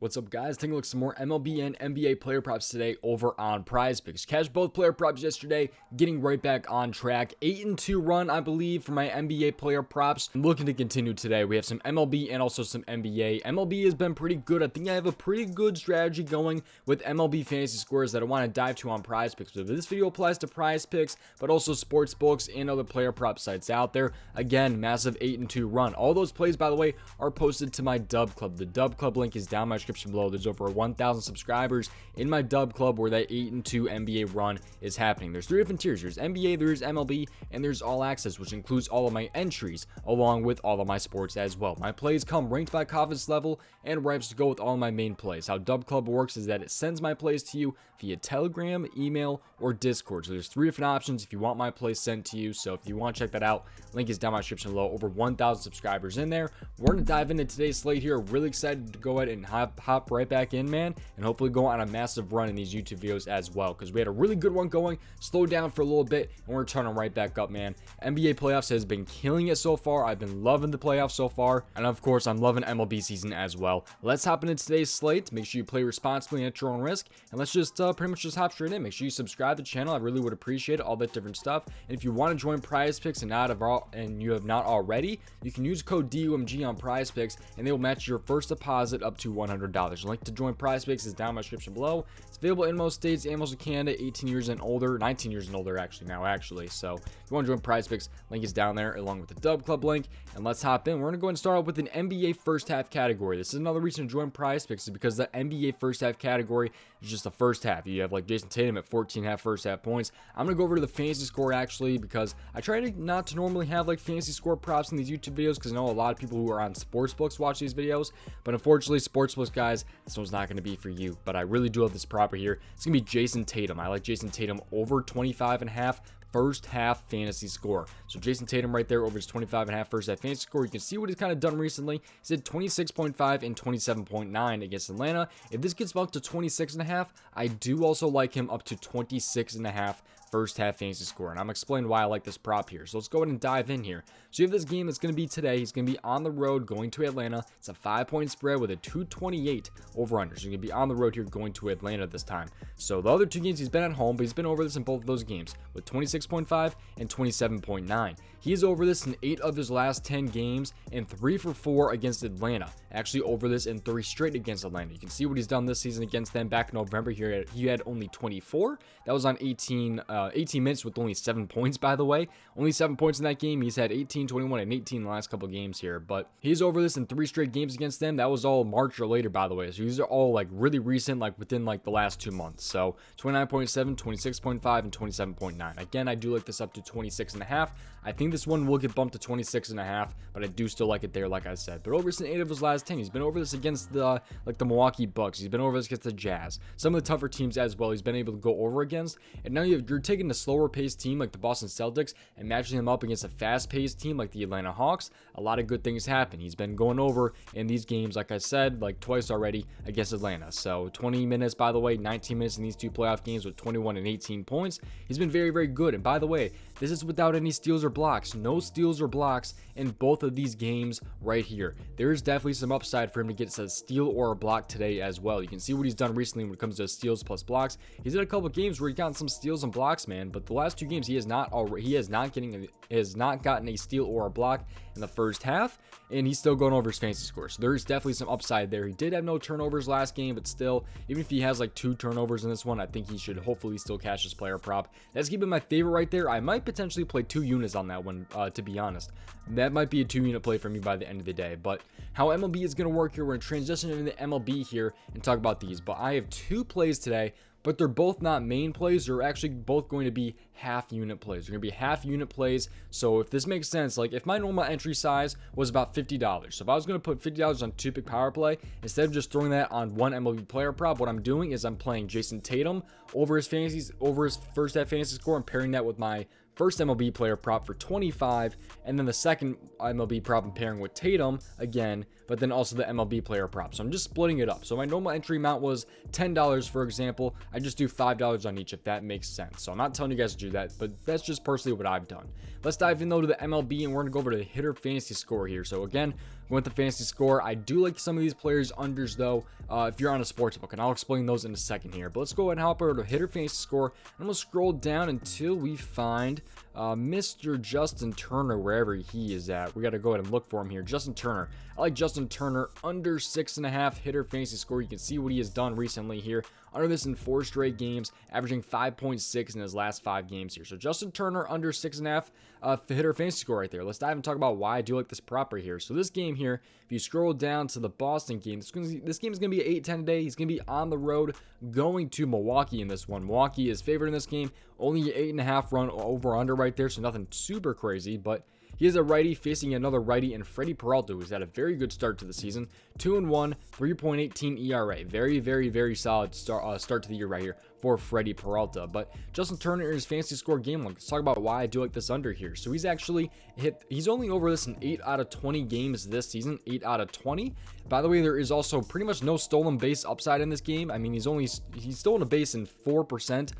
What's up, guys? Taking a look at some more MLB and NBA player props today over on prizepicks. Cashed both player props yesterday, getting right back on track. 8-2 run, I believe, for my NBA player props. I'm looking to continue today. We have some MLB and also some NBA. MLB has been pretty good. I think I have a pretty good strategy going with MLB fantasy scores that I want to dive to on prizepicks. So this video applies to prizepicks, but also sports books and other player prop sites out there. Again, massive 8-2 run. All those plays, by the way, are posted to my Dub Club. The Dub Club link is down in my description below. There's over 1,000 subscribers in my Dub Club where that 8-2 NBA run is happening. There's three different tiers. There's NBA, there's MLB, and there's All Access, which includes all of my entries along with all of my sports as well. My plays come ranked by confidence level and reps to go with all of my main plays. How Dub Club works is that it sends my plays to you via Telegram, email, or Discord. So there's three different options if you want my plays sent to you. So if you want to check that out, link is down in my description below. Over 1,000 subscribers in there. We're going to dive into today's slate here. Really excited to go ahead and hop right back in, man, and hopefully go on a massive run in these YouTube videos as well, because we had a really good one going, slowed down for a little bit, and we're turning right back up, man. NBA playoffs has been killing it so far. I've been loving the playoffs so far, and of course I'm loving MLB season as well. Let's hop into today's slate. Make sure you play responsibly and at your own risk, and let's just pretty much just hop straight in. Make sure you subscribe to the channel. I really would appreciate it, all that different stuff. And if you want to join prizepicks and you have not already, you can use code DOMG on prizepicks and they will match your first deposit up to $100. The link to join prizepicks is down in my description below. It's available in most states and most of Canada, 18 years and older, 19 years and older actually. So if you want to join prizepicks, link is down there along with the Dub Club link. And let's hop in. We're going to go ahead and start off with an NBA first half category. This is another reason to join prizepicks, is because the NBA first half category is just the first half. You have like Jason Tatum at 14.5 first half points. I'm going to go over to the fantasy score actually, because I try to not to normally have like fantasy score props in these YouTube videos, because I know a lot of people who are on sports books watch these videos, but unfortunately sports books, guys, this one's not going to be for you. But I really do love this prop here. It's going to be Jason Tatum. I like Jason Tatum over 25.5 first half fantasy score. So Jason Tatum right there over his 25.5 first half fantasy score. You can see what he's kind of done recently. He's at 26.5 and 27.9 against Atlanta. If this gets up to 26.5, I do also like him up to 26.5 first half fantasy score, and I'm explaining why I like this prop here. So let's go ahead and dive in here. So you have this game that's going to be today. He's going to be on the road going to Atlanta. It's a 5-point spread with a 228 over under. So you're going to be on the road here going to Atlanta this time. So the other two games he's been at home, but he's been over this in both of those games with 26.5 and 27.9. He's over this in 8 of his last 10 games and 3 for 4 against Atlanta. Actually over this in 3 straight against Atlanta. You can see what he's done this season against them. Back in November here, he had only 24. That was on 18 minutes with only 7 points, by the way. Only 7 points in that game. He's had 18, 21, and 18 in the last couple games here, but he's over this in 3 straight games against them. That was all March or later, by the way. So these are all like really recent, like within like the last 2 months. So 29.7, 26.5, and 27.9. Again, I do like this up to 26.5. I think this one will get bumped to 26.5, but I do still like it there, like I said. But over this in 8 of his last 10. He's been over this against the Milwaukee Bucks. He's been over this against the Jazz. Some of the tougher teams as well he's been able to go over against. And now you're taking a slower paced team like the Boston Celtics and matching them up against a fast paced team like the Atlanta Hawks. A lot of good things happen. He's been going over in these games, like I said, like twice already against Atlanta. So 20 minutes, by the way, 19 minutes in these 2 playoff games with 21 and 18 points. He's been very, very good. And by the way, this is without any steals or blocks. No steals or blocks in both of these games right here. There is definitely some upside for him to get a steal or a block today as well. You can see what he's done recently when it comes to steals plus blocks. He's had a couple of games where he's gotten some steals and blocks, man, but the last 2 games he has not gotten a steal or a block in the first half, and he's still going over his fantasy score. So there's definitely some upside there. He did have no turnovers last game, but still, even if he has like 2 turnovers in this one, I think he should hopefully still cash his player prop. That's keeping my favorite right there. I might potentially play 2 units on that one, to be honest. That might be a 2-unit play for me by the end of the day. But how MLB is going to work here, we're going to transition into MLB here and talk about these. But I have 2 plays today, but they're both not main plays. They're actually both going to be half unit plays. They're going to be half unit plays. So if this makes sense, like if my normal entry size was about $50, so if I was going to put $50 on 2-pick power play, instead of just throwing that on one MLB player prop, what I'm doing is I'm playing Jason Tatum over his first half fantasy score and pairing that with my first MLB player prop for 25, and then the second MLB prop I'm pairing with Tatum again, but then also the MLB player prop. So I'm just splitting it up. So my normal entry amount was $10, for example. I just do $5 on each, if that makes sense. So I'm not telling you guys to do that, but that's just personally what I've done. Let's dive in though to the MLB, and we're gonna go over to the hitter fantasy score here. So again, Going with the fantasy score. I do like some of these players unders though, if you're on a sports book, and I'll explain those in a second here. But let's go ahead and hop over to hitter fantasy score. I'm gonna scroll down until we find Mr. Justin Turner, wherever he is at. We got to go ahead and look for him here. Justin Turner. I like Justin Turner under 6.5 hitter fantasy score. You can see what he has done recently here. Under this in 4 straight games, averaging 5.6 in his last 5 games here. So Justin Turner under 6.5 hitter fantasy score right there. Let's dive and talk about why I do like this prop right here. So this game here, if you scroll down to the Boston game, this game is going to be 8-10 today. He's going to be on the road going to Milwaukee in this one. Milwaukee is favored in this game. Only 8.5 run over under right there, so nothing super crazy, but he is a righty facing another righty in Freddie Peralta, who's had a very good start to the season. 2-1, 3.18 ERA. Very, very, very solid start to the year right here for Freddie Peralta. But Justin Turner in his fantasy score game log. Let's talk about why I do like this under here. So he's actually he's only over this in 8 out of 20 games this season. 8 out of 20. By the way, there is also pretty much no stolen base upside in this game. I mean, he's stolen a base in 4%.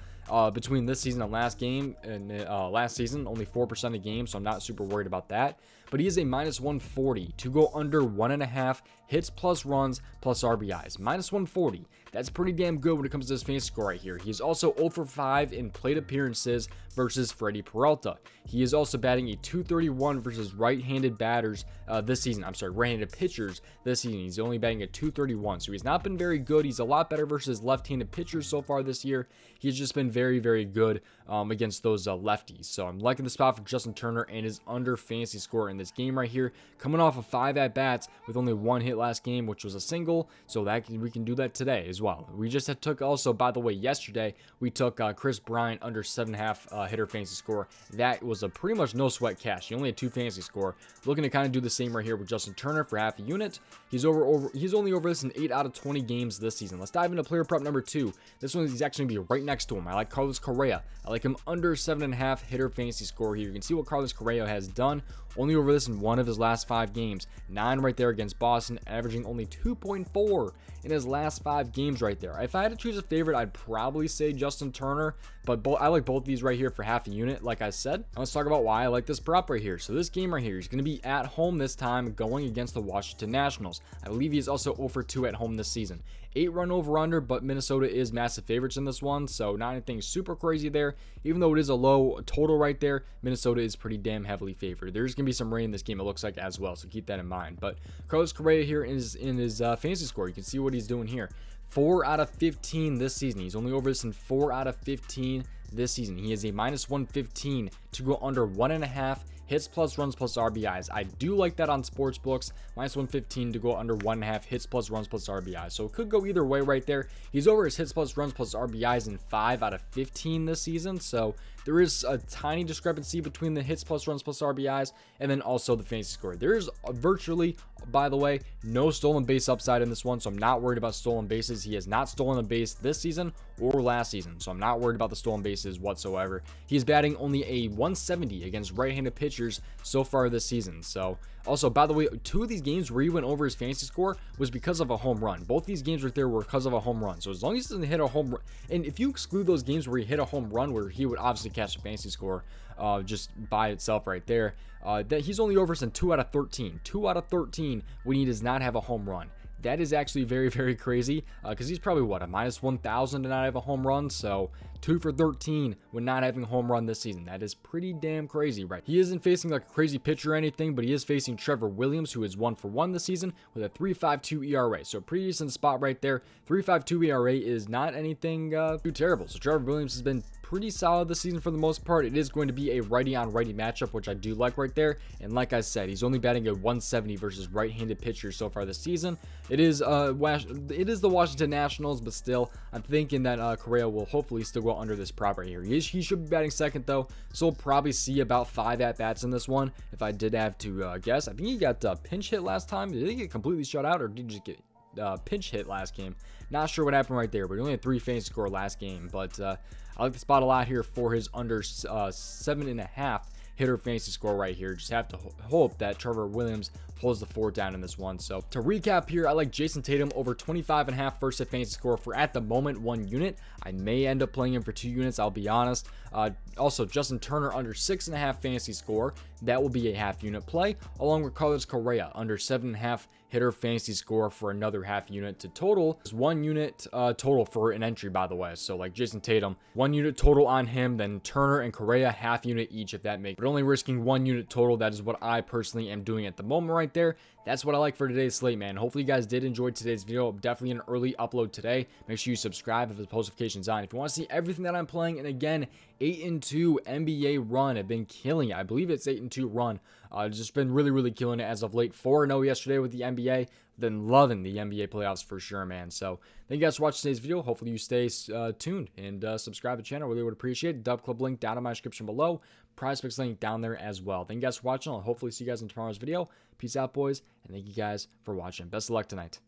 Between this season and last game and last season, only 4% of games, so I'm not super worried about that. But he is a minus 140 to go under 1.5 hits plus runs plus RBIs. Minus 140. That's pretty damn good when it comes to his fantasy score right here. He is also 0 for 5 in plate appearances versus Freddie Peralta. He is also batting a 231 versus right-handed batters this season. I'm sorry, right-handed pitchers this season. He's only batting a 231, so he's not been very good. He's a lot better versus left-handed pitchers so far this year. He's just been very, very good against those lefties. So I'm liking the spot for Justin Turner and his under fantasy score in this game right here. Coming off of 5 at-bats with only 1 hit last game, which was a single. So we can do that today as well. We just took also, by the way, yesterday, we took Chris Bryant under 7.5 hitter fantasy score. That was a pretty much no sweat cash. He only had 2 fantasy score. Looking to kind of do the same right here with Justin Turner for half a unit. He's only over this in 8 out of 20 games this season. Let's dive into player prop number 2. This one is actually going to be right next to him. I like Carlos Correa. I like him under 7.5 hitter fantasy score here. You can see what Carlos Correa has done. Only over this in 1 of his last 5 games. 9 right there against Boston, averaging only 2.4 in his last 5 games right there. If I had to choose a favorite, I'd probably say Justin Turner, but I like both these right here for half a unit, like I said. And let's talk about why I like this prop right here. So this game right here is going to be at home this time, going against the Washington Nationals. I believe he is also 0 for 2 at home this season. 8 run over under, but Minnesota is massive favorites in this one, so not anything super crazy there. Even though it is a low total right there, Minnesota is pretty damn heavily favored. There's going to be some rain in this game, it looks like, as well, so keep that in mind. But Carlos Correa here is in his fantasy score. You can see what he's doing here. 4 out of 15 this season. He's only over this in 4 out of 15 this season. He is a minus 115 to go under 1.5 hits plus runs plus RBIs. I do like that on sports books. Minus 115 to go under 1.5 hits plus runs plus RBIs. So it could go either way right there. He's over his hits plus runs plus RBIs in 5 out of 15 this season. So there is a tiny discrepancy between the hits plus runs plus RBIs and then also the fantasy score. There is virtually, by the way, no stolen base upside in this one, so I'm not worried about stolen bases. He has not stolen a base this season or last season, so I'm not worried about the stolen bases whatsoever. He's batting only a 170 against right-handed pitchers so far this season. So also, by the way, 2 of these games where he went over his fantasy score was because of a home run. Both these games right there were because of a home run. So as long as he doesn't hit a home run, and if you exclude those games where he hit a home run where he would obviously catch a fantasy score just by itself right there, that he's only over in 2 out of 13. 2 out of 13 when he does not have a home run. That is actually very, very crazy because he's probably, what, a minus 1,000 to not have a home run. So 2 for 13 when not having a home run this season. That is pretty damn crazy, right? He isn't facing like a crazy pitcher or anything, but he is facing Trevor Williams, who is 1 for 1 this season with a 3.52 ERA. So a pretty decent spot right there. 3.52 ERA is not anything too terrible. So Trevor Williams has been pretty solid this season for the most part. It is going to be a righty on righty matchup, which I do like right there. And like I said, he's only batting a 170 versus right-handed pitchers so far this season. It is the Washington Nationals, but still, I'm thinking that Correa will hopefully still go under this prop right here. He should be batting second though, so we'll probably see about 5 at bats in this one. If I did have to guess, I think he got pinch hit last time. Did he get completely shut out, or did he just get pinch hit last game? Not sure what happened right there, but he only had 3 fantasy score last game. But I like the spot a lot here for his under 7.5 hitter fantasy score right here. Just have to hope that Trevor Williams pulls the 4 down in this one. So to recap here, I like Jason Tatum over 25.5 first hit fantasy score for, at the moment, 1 unit. I may end up playing him for 2 units, I'll be honest. Also, Justin Turner under 6.5 fantasy score. that will be a half unit play, along with Carlos Correa under 7.5 hitter fantasy score for another half unit to total. Is 1 unit total for an entry, by the way. So like Jason Tatum, 1 unit total on him, then Turner and Correa half unit each, if that makes, but only risking 1 unit total. That is what I personally am doing at the moment right there. That's what I like for today's slate, man. Hopefully you guys did enjoy today's video. Definitely an early upload today. Make sure you subscribe if the post notifications on. If you want to see everything that I'm playing, and again, 8-2 NBA run. I've been killing it. I believe it's 8-2 run. Just been really killing it as of late. 4-0 yesterday with the NBA. Been loving the NBA playoffs for sure, man. So thank you guys for watching today's video. Hopefully you stay tuned and subscribe to the channel. Really would appreciate it. Dub Club link down in my description below. PrizePicks link down there as well. Thank you guys for watching. I'll hopefully see you guys in tomorrow's video. Peace out, boys, and thank you guys for watching. Best of luck tonight.